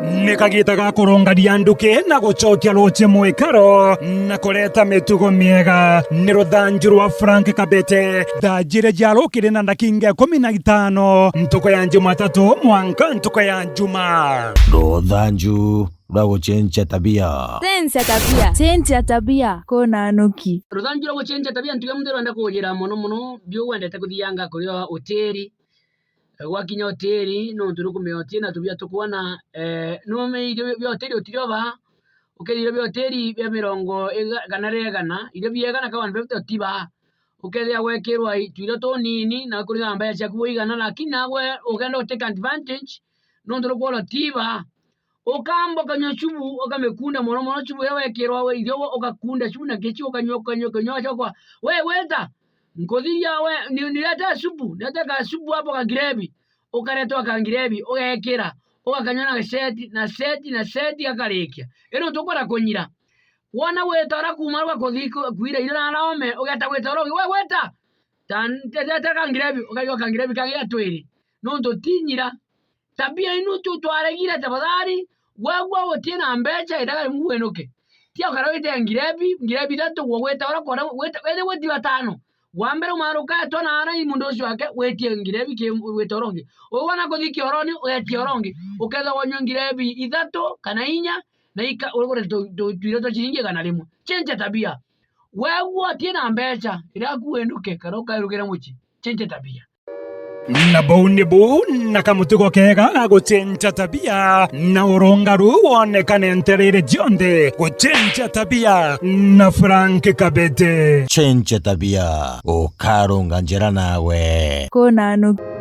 Nikagita ga kurungaria nduki na gucokia ruche mwikaro na kureta mitugo miega ni ruthanju rwa Frank Kabete thanjire jarukire na ndakinga 15 ntuko ya Jumatatu mwanka ntuko ya Juma ruthanju rwa gucenjia tabia cenjia tabia kona nuki ruthanju rwa gucenjia tabia ntuge mundu rwenda kugira muno byo wendete kuthianga kuria hoteli wakinya hoteli no turukume hoteli na tubia tukwana no me irio bya hoteli otiroba ukethira bya hoteli bya mirongo gana irio byegana ka 150 otiba ukethia gwekirwa tuiro to nini na kuri namba ya chaku igana lakini nawe ugenda take advantage no turukwo tiba ukamba kanyachubu ukamekunda mono chubu yewe kirwa we irio ukakunda chubu na kichi ukanyoka kwa we weta nkodhiya we nileta supu nileta ka supu hapo ka girebi ukaretoa ka girebi ugekera ukakanyana seti akalekia ero tokora konyira wana wetara kumarwa kodhiko kuira ila naome ugata wetara we weta teta ka girebi ukayo ka girebi kagia twiri no tinyira tabia inu tu twaregira tabadari wagwa wotina mbecha itaga muwenoke tia karawite girebi tatu wetara kwa wete batano wambere umaruka tona ara imundo wake wetie ngirebi ke wetorongi uwana kodhiki oroni wetie orongi ukeza wanyo ngirebi ithato kana inya na ika urugore tuiroto chiringi kana rimwe chenja tabia wewe tiena mbecha ira kuenduke karoka irugera muchi chenja tabia na bau na kamutugo kega gucenjia tabia na urongaru wonekane nterere jonde gucenjia tabia na Frank Kabete cenjia tabia ukarunga njira nawe kona nuki